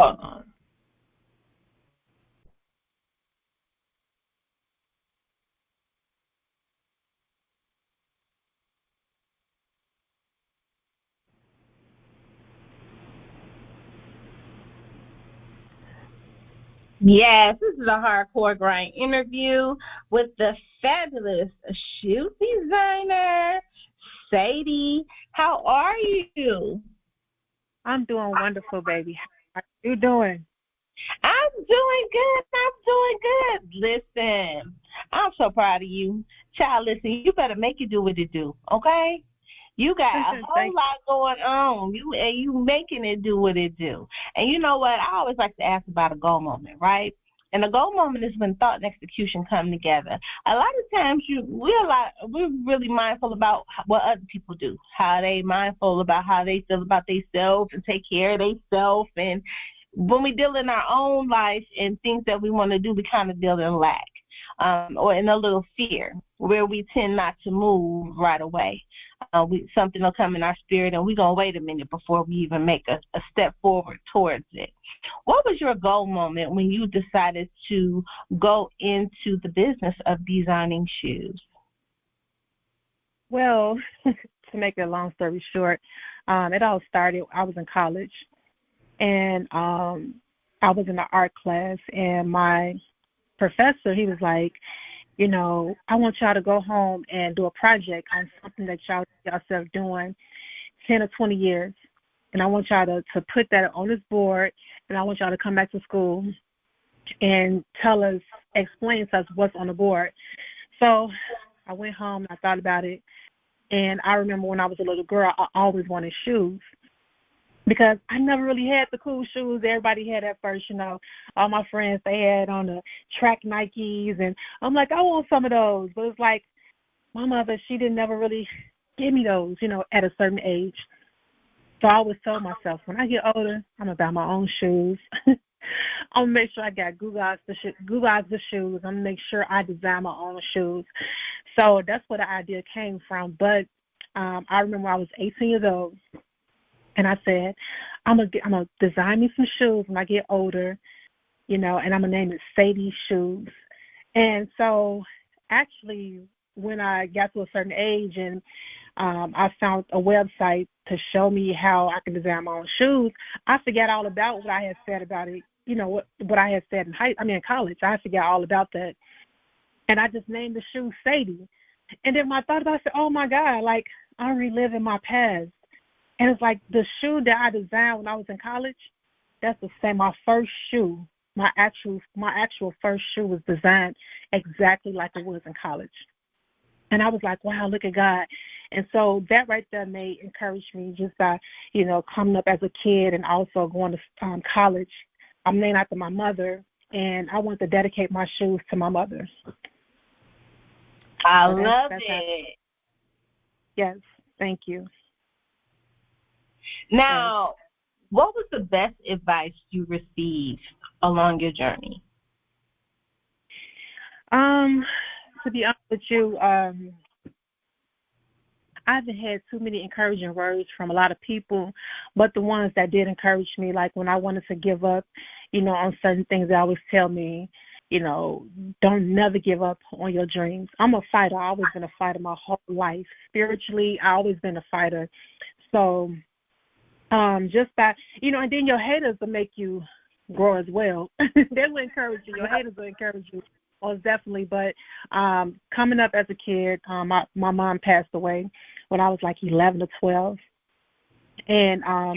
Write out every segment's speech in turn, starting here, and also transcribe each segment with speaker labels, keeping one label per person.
Speaker 1: Hold on. Yes, this is a hardcore grind interview with the fabulous shoe designer, Sadie. How are you?
Speaker 2: I'm doing wonderful, baby. How are you doing?
Speaker 1: I'm doing good. I'm doing good. Listen, I'm so proud of you. Child, listen, you better make it do what it do, okay? You got a whole
Speaker 2: Thank
Speaker 1: lot going on. You making it do what it do. And you know what? I always like to ask about a goal moment, right? And a goal moment is when thought and execution come together. A lot of times we're really mindful about what other people do, how they mindful about how they feel about themselves and take care of themselves. And when we deal in our own life and things that we want to do, we kind of deal in lack or in a little fear where we tend not to move right away. Something will come in our spirit, and we're going to wait a minute before we even make a step forward towards it. What was your goal moment when you decided to go into the business of designing shoes?
Speaker 2: Well, to make a long story short, it all started, I was in college, and I was in the art class, and my professor, he was like, I want y'all to go home and do a project on something that y'all yourself doing 10 or 20 years. And I want y'all to put that on this board, and I want y'all to come back to school and explain to us what's on the board. So I went home, I thought about it, and I remember when I was a little girl, I always wanted shoes because I never really had the cool shoes everybody had at first. All my friends, they had on the track Nikes, and I'm like, I want some of those. But it's like my mother, she didn't never really give me those, at a certain age. So I always told myself, when I get older, I'm going to buy my own shoes. I'm going to make sure I got Google's the shoes. I'm going to make sure I design my own shoes. So that's where the idea came from. But I remember I was 18 years old, and I said, I'm gonna design me some shoes when I get older, and I'm going to name it Sadie Shoes. And so actually, when I got to a certain age and I found a website to show me how I can design my own shoes, I forgot all about what I had said about it, what I had said in college. I forgot all about that. And I just named the shoe Sadie. And then when I thought about it, I said, oh, my God, like I'm reliving my past. And it's like the shoe that I designed when I was in college, that's the same. My first shoe, my actual first shoe was designed exactly like it was in college. And I was like, wow, look at God. And so that right there encourage me just by, coming up as a kid and also going to college. I'm named after my mother, and I want to dedicate my shoes to my mother.
Speaker 1: I love it.
Speaker 2: Yes, thank you.
Speaker 1: Now, what was the best advice you received along your journey?
Speaker 2: To be honest with you, I haven't had too many encouraging words from a lot of people, but the ones that did encourage me, like when I wanted to give up, on certain things, they always tell me, don't never give up on your dreams. I'm a fighter. I've always been a fighter my whole life. Spiritually, I've always been a fighter. So just that, and then your haters will make you grow as well. They will encourage you. Your haters will encourage you, most definitely. But coming up as a kid, my mom passed away when I was like 11 or 12. And I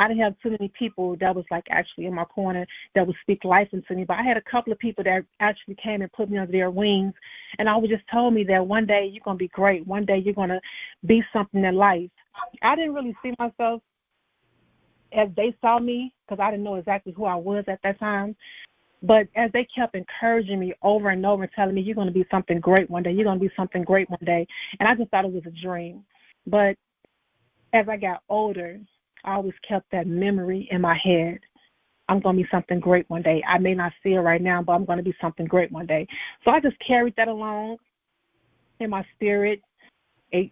Speaker 2: didn't have too many people that was like actually in my corner that would speak life into me. But I had a couple of people that actually came and put me under their wings. And always just told me that one day you're going to be great. One day you're going to be something in life. I didn't really see myself as they saw me because I didn't know exactly who I was at that time. But as they kept encouraging me over and over and telling me, you're going to be something great one day, you're going to be something great one day. And I just thought it was a dream. But as I got older, I always kept that memory in my head. I'm going to be something great one day. I may not see it right now, but I'm going to be something great one day. So I just carried that along in my spirit.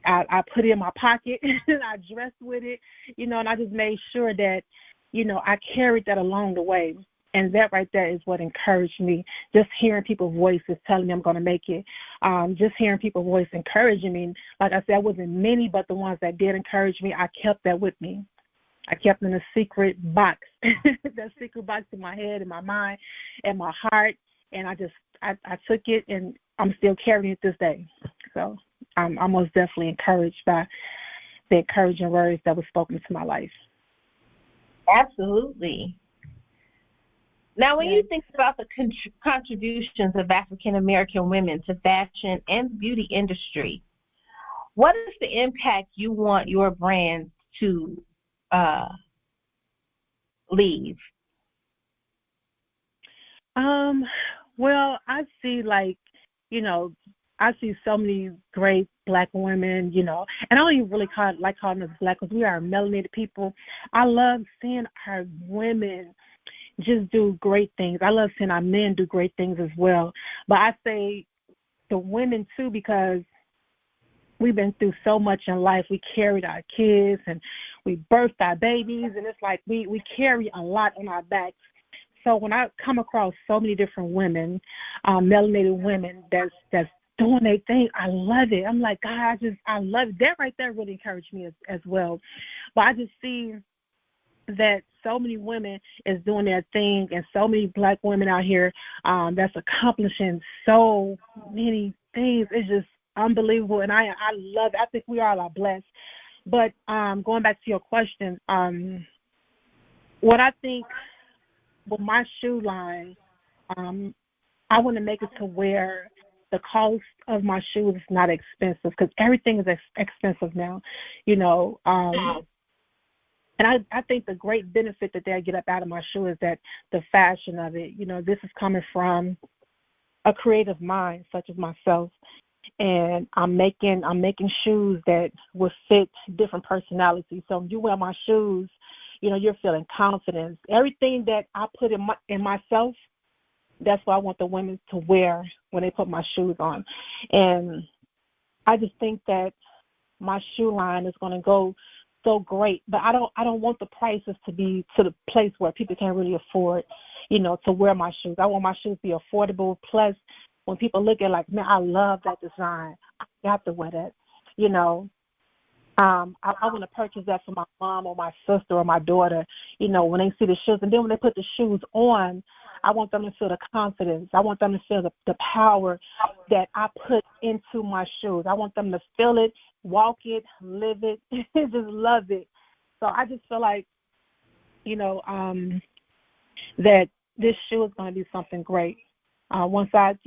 Speaker 2: I put it in my pocket, and I dressed with it, and I just made sure that I carried that along the way. And that right there is what encouraged me. Just hearing people's voices telling me I'm going to make it. Just hearing people's voice encouraging me. Like I said, I wasn't many, but the ones that did encourage me, I kept that with me. I kept in a secret box, that secret box in my head, in my mind, and my heart. And I took it, and I'm still carrying it this day. So I'm most definitely encouraged by the encouraging words that were spoken to my life.
Speaker 1: Absolutely. Now, when you think about the contributions of African American women to fashion and beauty industry, what is the impact you want your brand to leave?
Speaker 2: Well, I see I see so many great Black women, and I don't even really like calling us Black because we are melanated people. I love seeing our women just do great things. I love seeing our men do great things as well. But I say the women too, because we've been through so much in life. We carried our kids and we birthed our babies, and it's like we carry a lot on our backs. So when I come across so many different women, melanated women that's doing their thing, I love it. I'm like, God, I love it. That right there really encouraged me as well. But I just see that so many women is doing their thing, and so many Black women out here that's accomplishing so many things. It's just unbelievable, and I love it. I think we all are blessed. But going back to your question, what I think with my shoe line, I want to make it to where the cost of my shoes is not expensive, because everything is expensive now, and I think the great benefit that they get up out of my shoe is that the fashion of it. This is coming from a creative mind such as myself, and I'm making shoes that will fit different personalities. So when you wear my shoes, you're feeling confidence. Everything that I put in myself, that's what I want the women to wear when they put my shoes on. And I just think that my shoe line is going to go so great, but I don't want the prices to be to the place where people can't really afford, to wear my shoes. I want my shoes to be affordable. Plus, when people look at man, I love that design, I got to wear that. I want to purchase that for my mom or my sister or my daughter, when they see the shoes. And then when they put the shoes on, I want them to feel the confidence. I want them to feel the power that I put into my shoes. I want them to feel it, walk it, live it, just love it. So I just feel like, that this shoe is going to be something great. Once I,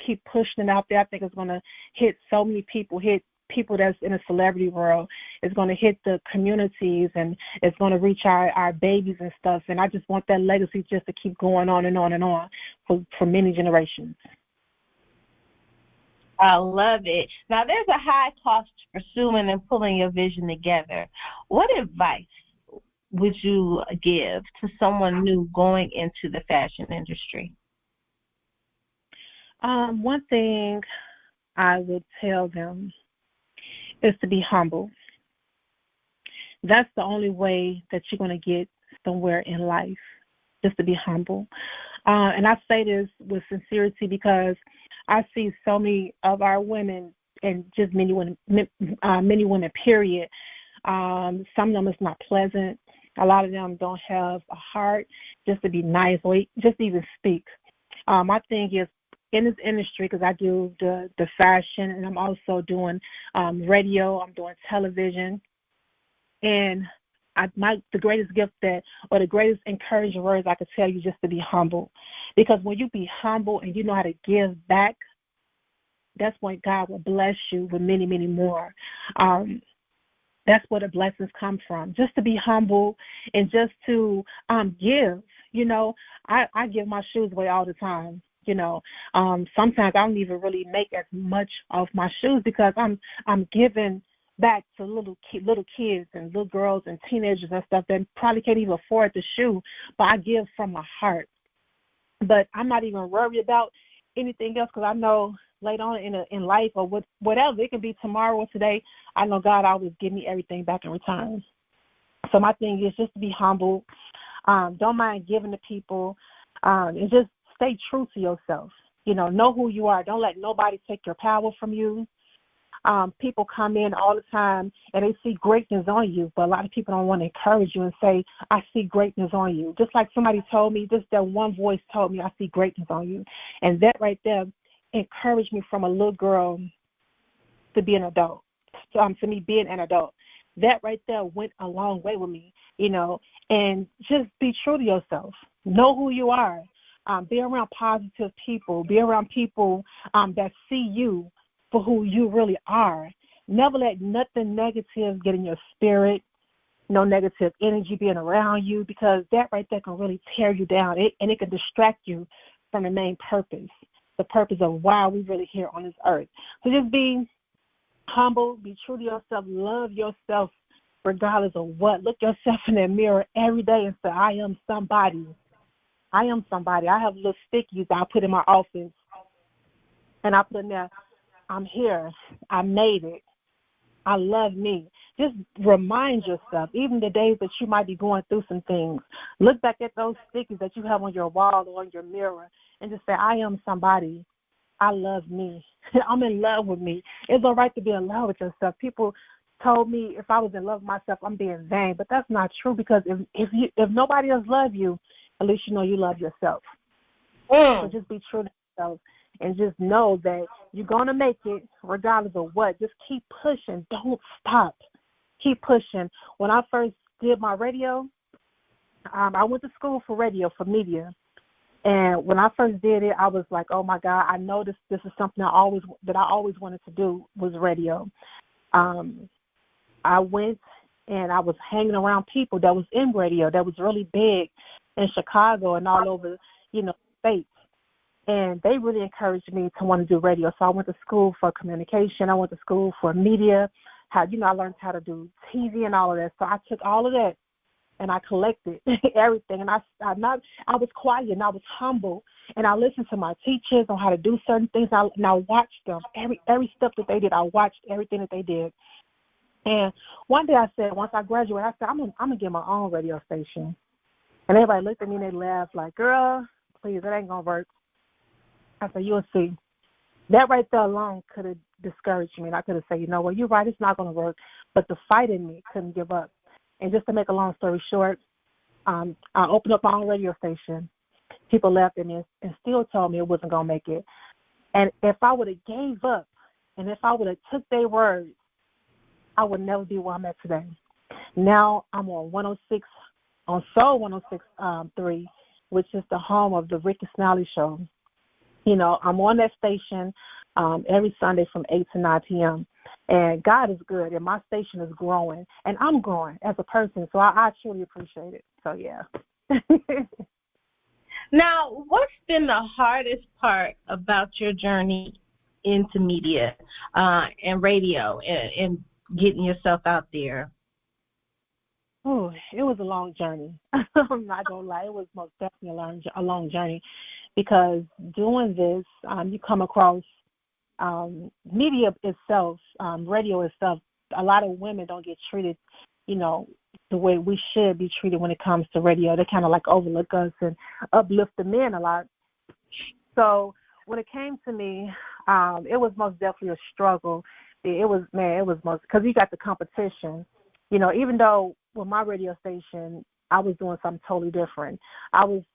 Speaker 2: keep pushing it out there, I think it's going to hit so many people, hit people that's in a celebrity world. It's going to hit the communities, and it's going to reach our babies and stuff. And I just want that legacy just to keep going on and on and on for many generations.
Speaker 1: I love it. Now, there's a high cost to pursuing and pulling your vision together. What advice would you give to someone new going into the fashion industry?
Speaker 2: One thing I would tell them is to be humble. That's the only way that you're going to get somewhere in life, just to be humble. And I say this with sincerity because I see so many of our women, and just many women, period. Some of them is not pleasant. A lot of them don't have a heart just to be nice or just even speak. My thing is, in this industry, because I do the fashion, and I'm also doing radio, I'm doing television, and the greatest gift or the greatest encouraging words I could tell you just to be humble. Because when you be humble and you know how to give back, that's when God will bless you with many, many more. That's where the blessings come from. Just to be humble and just to give. I give my shoes away all the time. Sometimes I don't even really make as much of my shoes because I'm giving back to little kids and little girls and teenagers and stuff that probably can't even afford the shoe, but I give from my heart. But I'm not even worried about anything else, because I know later on in life or whatever, it can be tomorrow or today, I know God always give me everything back in return. So my thing is just to be humble Don't mind giving to people, and just stay true to yourself. Know who you are. Don't let nobody take your power from you. People come in all the time and they see greatness on you, but a lot of people don't want to encourage you and say, I see greatness on you. Just like somebody told me, just that one voice told me, I see greatness on you. And that right there encouraged me from a little girl to be an adult, to me being an adult. That right there went a long way with me, and just be true to yourself. Know who you are. Be around positive people. Be around people that see you for who you really are. Never let nothing negative get in your spirit, no negative energy being around you, because that right there can really tear you down, and it can distract you from the main purpose, the purpose of why we're really here on this earth. So just be humble, be true to yourself, love yourself regardless of what. Look yourself in that mirror every day and say, I am somebody. I am somebody. I have little stickies I put in my office, and I put in there, I'm here. I made it. I love me. Just remind yourself, even the days that you might be going through some things, look back at those stickies that you have on your wall or on your mirror and just say, I am somebody. I love me. I'm in love with me. It's all right to be in love with yourself. People told me if I was in love with myself, I'm being vain, but that's not true, because if nobody else loves you, at least you know you love yourself. So just be true to yourself. And just know that you're going to make it regardless of what. Just keep pushing. Don't stop. Keep pushing. When I first did my radio, I went to school for radio, for media. And when I first did it, I was like, oh, my God, I know this is something I always wanted to do, was radio. I went and I was hanging around people that was in radio, that was really big in Chicago and all over, states. And they really encouraged me to want to do radio. So I went to school for communication. I went to school for media. I learned how to do TV and all of that. So I took all of that and I collected everything. And I was quiet and I was humble. And I listened to my teachers on how to do certain things. And I watched them. Every step that they did, I watched everything that they did. And one day I said, once I graduated, I said, I'm going to get my own radio station. And everybody looked at me and they laughed like, girl, please, it ain't going to work. I said, you'll see. That right there alone could have discouraged me. And I could have said, you're right, it's not going to work. But the fight in me couldn't give up. And just to make a long story short, I opened up my own radio station. People laughed at me and still told me it wasn't going to make it. And if I would have gave up and if I would have took their words, I would never be where I'm at today. Now I'm on 106, on Soul 106.3, which is the home of the Ricky Snally Show. I'm on that station every Sunday from 8 to 9 p.m. And God is good, and my station is growing, and I'm growing as a person, so I truly appreciate it. So, yeah.
Speaker 1: Now, what's been the hardest part about your journey into media and radio and getting yourself out there?
Speaker 2: Oh, it was a long journey. I'm not going to lie. It was most definitely a long journey, because doing this, you come across media itself, radio itself. A lot of women don't get treated, the way we should be treated when it comes to radio. They kind of like overlook us and uplift the men a lot. So when it came to me, it was most definitely a struggle. It was most, because you got the competition. Even though with my radio station, I was doing something totally different.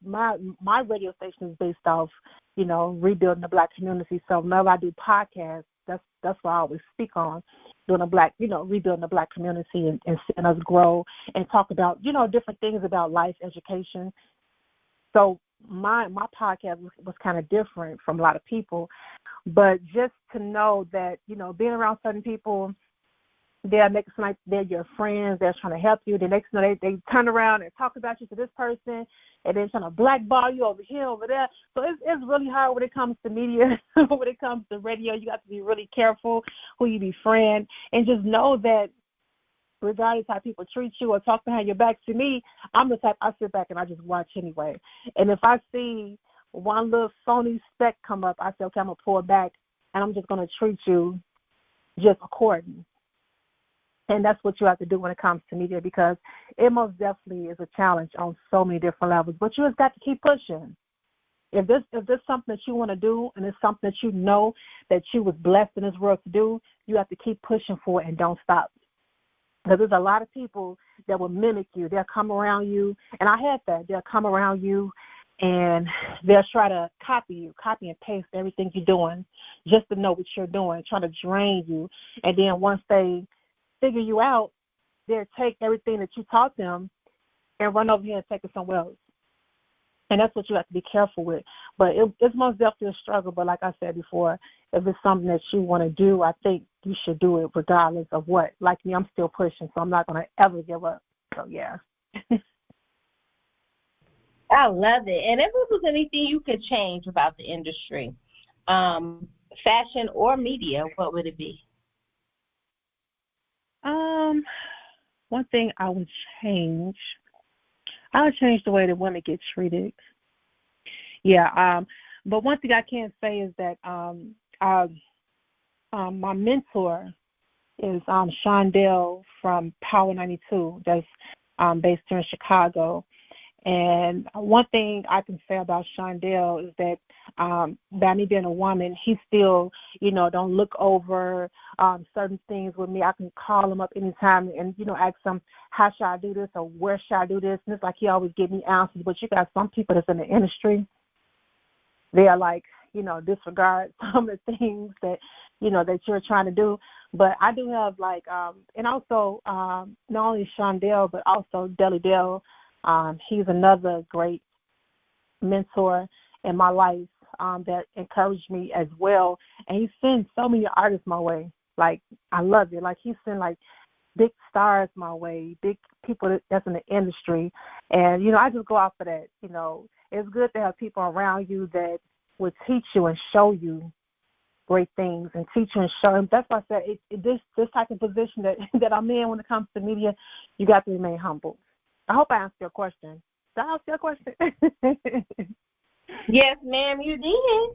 Speaker 2: My radio station is based off, rebuilding the Black community. So whenever I do podcasts, that's what I always speak on, doing rebuilding the Black community and seeing us grow and talk about, different things about life, education. So my podcast was kind of different from a lot of people, but just to know that, being around certain people, they'll make it seem like they're your friends, they're trying to help you. The next thing they turn around and talk about you to this person, and then trying to blackball you over here, over there. So it's really hard when it comes to media, when it comes to radio. You got to be really careful who you befriend, and just know that regardless how people treat you or talk behind your back, to me, I'm the type, I sit back and I just watch anyway. And if I see one little phony speck come up, I say, okay, I'm going to pull back, and I'm just going to treat you just according. And that's what you have to do when it comes to media, because it most definitely is a challenge on so many different levels. But you just got to keep pushing. If this something that you want to do, and it's something that you know that you was blessed in this world to do, you have to keep pushing for it and don't stop. Because there's a lot of people that will mimic you. They'll come around you, and I had that. They'll come around you, and they'll try to copy and paste everything you're doing just to know what you're doing, try to drain you. And then once they figure you out, they'll take everything that you taught them and run over here and take it somewhere else. And that's what you have to be careful with. But it's most definitely a struggle. But like I said before, if it's something that you want to do, I think you should do it regardless of what. Like me, I'm still pushing, so I'm not going to ever give up. So, yeah.
Speaker 1: I love it. And if there was anything you could change about the industry, fashion or media, what would it be?
Speaker 2: One thing I would change the way that women get treated. Yeah. But one thing I can say is that my mentor is Shondell from Power 92. That's based here in Chicago. And one thing I can say about Shondell is that by me being a woman, he still, don't look over certain things with me. I can call him up anytime and, ask him, how should I do this or where should I do this? And it's like he always give me answers. But you got some people that's in the industry, they are like, disregard some of the things that, that you're trying to do. But I do have and also not only Shondell, but also Deli Dell. He's another great mentor in my life that encouraged me as well. And he sends so many artists my way. Like, I love it. Like, he sends, big stars my way, big people that's in the industry. And, I just go out for that. It's good to have people around you that will teach you and show you great things and teach you and show them. That's why I said this type of position that I'm in when it comes to media, you got to remain humble. I hope I answered your question. Did I answer your question?
Speaker 1: Yes, ma'am, you did.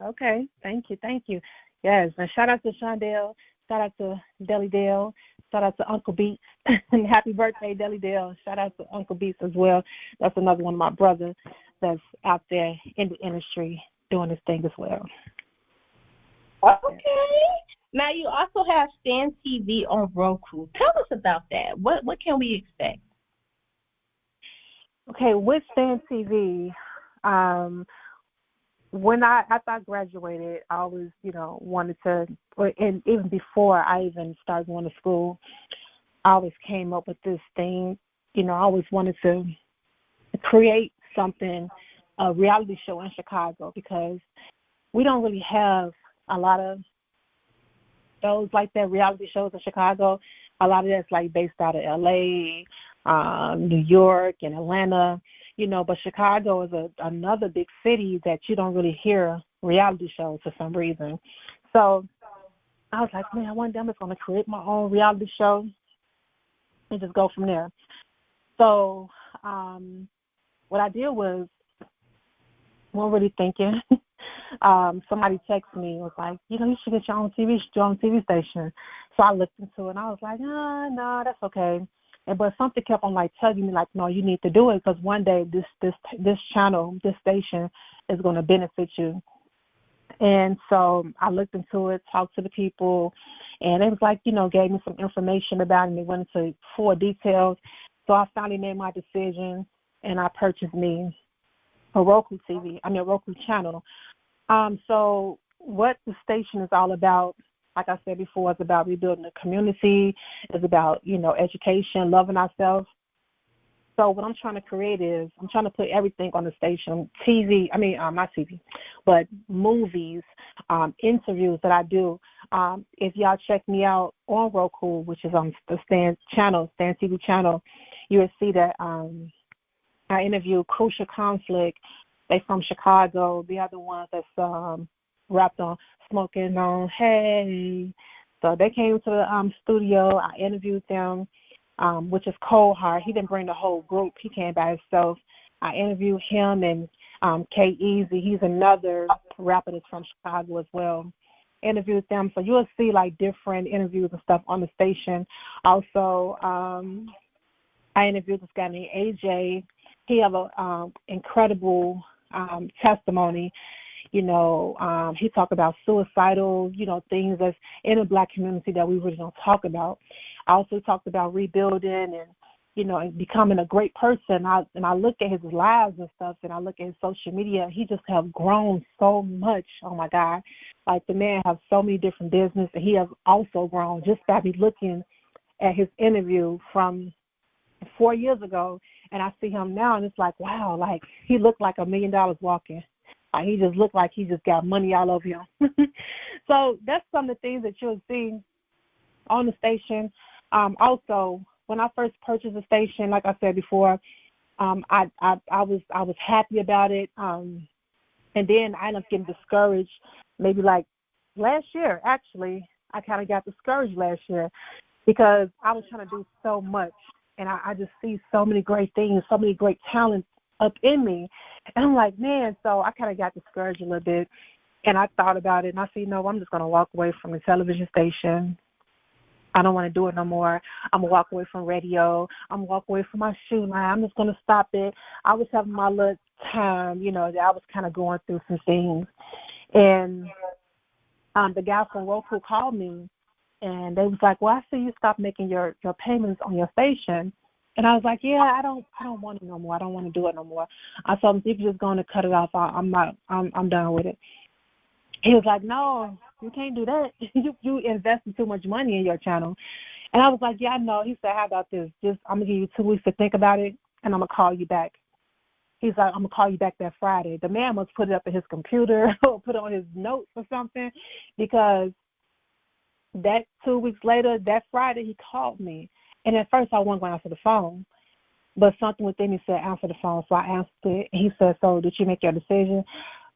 Speaker 2: Okay. Thank you. Yes. And shout out to Shondell. Shout out to Deli Dale. Shout out to Uncle Beats. And happy birthday, Deli Dale. Shout out to Uncle Beats as well. That's another one of my brothers that's out there in the industry doing this thing as well.
Speaker 1: Okay. Now, you also have Stan TV on Roku. Tell us about that. What can we expect?
Speaker 2: Okay, with Stan TV, after I graduated, I always, wanted to, and even before I even started going to school, I always came up with this thing. I always wanted to create something, a reality show in Chicago, because we don't really have a lot of shows like that, reality shows in Chicago. A lot of that's based out of LA, New York and Atlanta, but Chicago is another big city that you don't really hear reality shows for some reason. So I was like, man, one day I'm just going to create my own reality show and just go from there. So what I did was, wasn't really thinking. Somebody texted me and was like, you should get your own TV station. So I looked into it and I was like, no, that's okay. But something kept on telling me no, you need to do it, because one day this channel, this station is going to benefit you. And so I looked into it, talked to the people, and it was gave me some information about it, and they went into full details. So I finally made my decision, and I purchased me a Roku channel. So what the station is all about, like I said before, it's about rebuilding the community. It's about, education, loving ourselves. So what I'm trying to create is I'm trying to put everything on the station, not TV, but movies, interviews that I do. If y'all check me out on Roku, which is on the Stan TV channel, you will see that I interview Crucial Conflict. They from Chicago. The other ones that's rapped on Smoking on Hey. So they came to the studio. I interviewed them, which is Cold Heart. He didn't bring the whole group. He came by himself. I interviewed him and K-Easy. He's another rapper that's from Chicago as well. interviewed them. So you'll see like different interviews and stuff on the station. Also, I interviewed this guy named AJ. He have a incredible testimony. You know, he talked about suicidal, you know, things that's in the Black community that we really don't talk about. I also talked about rebuilding and, you know, and becoming a great person. I look at his lives and stuff, and I look at his social media. He just have grown so much. Oh my God, like the man has so many different business, and he has also grown just by me looking at his interview from 4 years ago, and I see him now, and it's like, wow, like he looked like $1 million walking. Like he just looked like he just got money all over him. So that's some of the things that you'll see on the station. Also, when I first purchased the station, like I said before, I was happy about it, and then I ended up getting discouraged. Maybe like last year, actually, I kind of got discouraged last year because I was trying to do so much, and I just see so many great things, so many great talents up in me, and I'm like, man. So I kind of got discouraged a little bit, and I thought about it, and I said, no, I'm just going to walk away from the television station. I don't want to do it no more. I'm going to walk away from radio. I'm going to walk away from my shoe line. I'm just going to stop it. I was having my little time, you know, I was kind of going through some things. And the guy from Roku called me, and they was like, well, I see you stopped making your payments on your station. And I was like, yeah, I don't want it no more. I don't want to do it no more. I told him, if you're just going to cut it off, I'm done with it. He was like, no, you can't do that. You invested too much money in your channel. And I was like, yeah, I know. He said, how about this? Just I'm going to give you 2 weeks to think about it, and I'm going to call you back. He's like, I'm going to call you back that Friday. The man must put it up in his computer or put it on his notes or something, because that 2 weeks later, that Friday, he called me. And at first I wasn't going to answer the phone, but something within me said answer the phone. So I answered it. He said, so did you make your decision?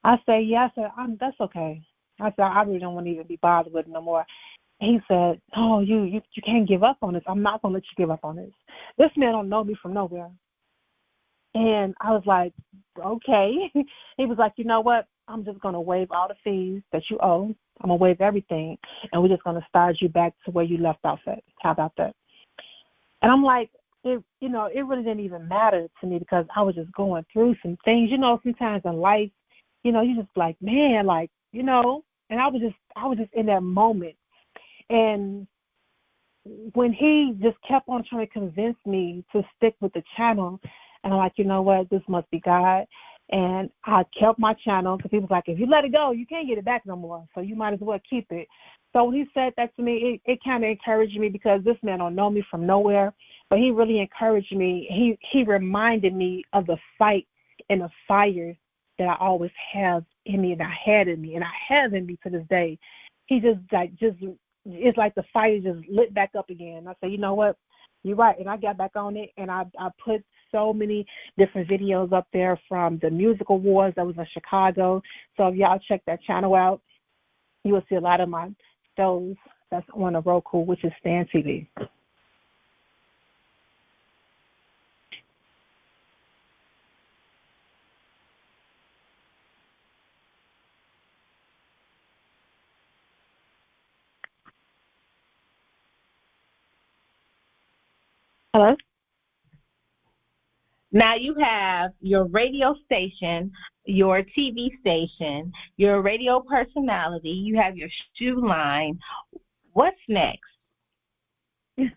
Speaker 2: I said, yeah. I said, that's okay. I said, I really don't want to even be bothered with it no more. He said, oh, you can't give up on this. I'm not going to let you give up on this. This man don't know me from nowhere. And I was like, okay. He was like, you know what? I'm just going to waive all the fees that you owe. I'm going to waive everything, and we're just going to start you back to where you left off at. How about that? And I'm like, it really didn't even matter to me, because I was just going through some things. You know, sometimes in life, you know, you just like, man, like, you know, and I was just in that moment. And when he just kept on trying to convince me to stick with the channel, and I'm like, you know what, this must be God. And I kept my channel, because he was like, if you let it go, you can't get it back no more, so you might as well keep it. So when he said that to me, it kind of encouraged me, because this man don't know me from nowhere, but he really encouraged me. He reminded me of the fight and the fire that I always have in me, and I had in me, and I have in me to this day. He it's like the fire just lit back up again. I said, you know what, you're right. And I got back on it, and I put so many different videos up there from the music awards that was in Chicago. So if y'all check that channel out, you will see a lot of my shows that's on the Roku, which is Stan TV. Hello?
Speaker 1: Now you have your radio station, your TV station, your radio personality, you have your shoe line. What's next?
Speaker 2: I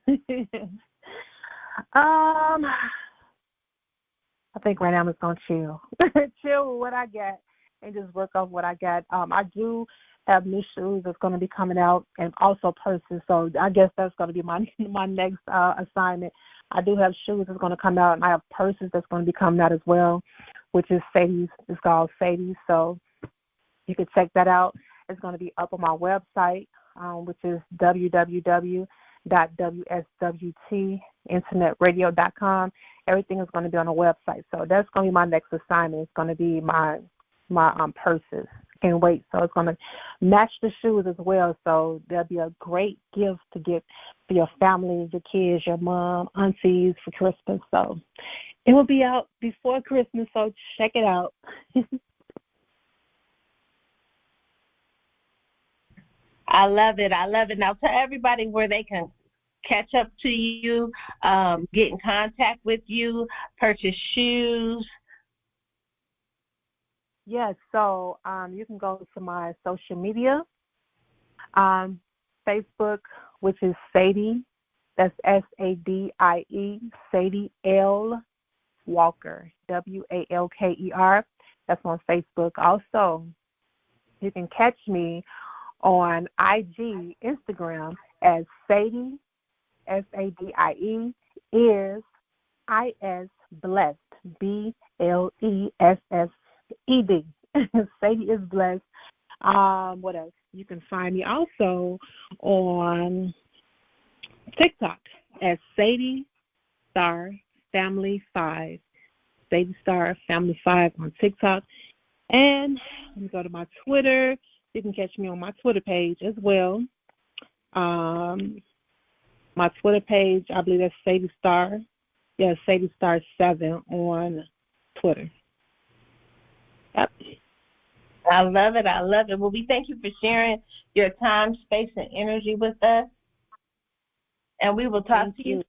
Speaker 2: think right now I'm just gonna chill. Chill with what I got and just work off what I got. I do have new shoes that's gonna be coming out, and also purses. So I guess that's gonna be my next assignment. I do have shoes that's gonna come out, and I have purses that's gonna be coming out as well, which is Sadie's. It's called Sadie. So you can check that out. It's gonna be up on my website, which is www.wswtinternetradio.com. Everything is going to be on the website. So that's going to be my next assignment. It's going to be my purses. Can't wait. So it's going to match the shoes as well. So there'll be a great gift to get for your family, your kids, your mom, aunties for Christmas. So it will be out before Christmas. So check it out.
Speaker 1: I love it. I love it. Now tell everybody where they can catch up to you, get in contact with you, purchase shoes.
Speaker 2: Yes, so you can go to my social media, um, Facebook, which is Sadie. That's SADIE, Sadie L. Walker, WALKER. That's on Facebook. Also, you can catch me on IG, Instagram as Sadie, SADIE, is IS Blessed, BLESSED. Sadie is blessed. What else? You can find me also on TikTok as Sadie Star Family 5. Sadie Star Family 5 on TikTok. And let me go to my Twitter. You can catch me on my Twitter page as well. My Twitter page, I believe that's Sadie Star. Yeah, Sadie Star 7 on Twitter. Yep.
Speaker 1: I love it. I love it. Well, we thank you for sharing your time, space, and energy with us. And we will talk to you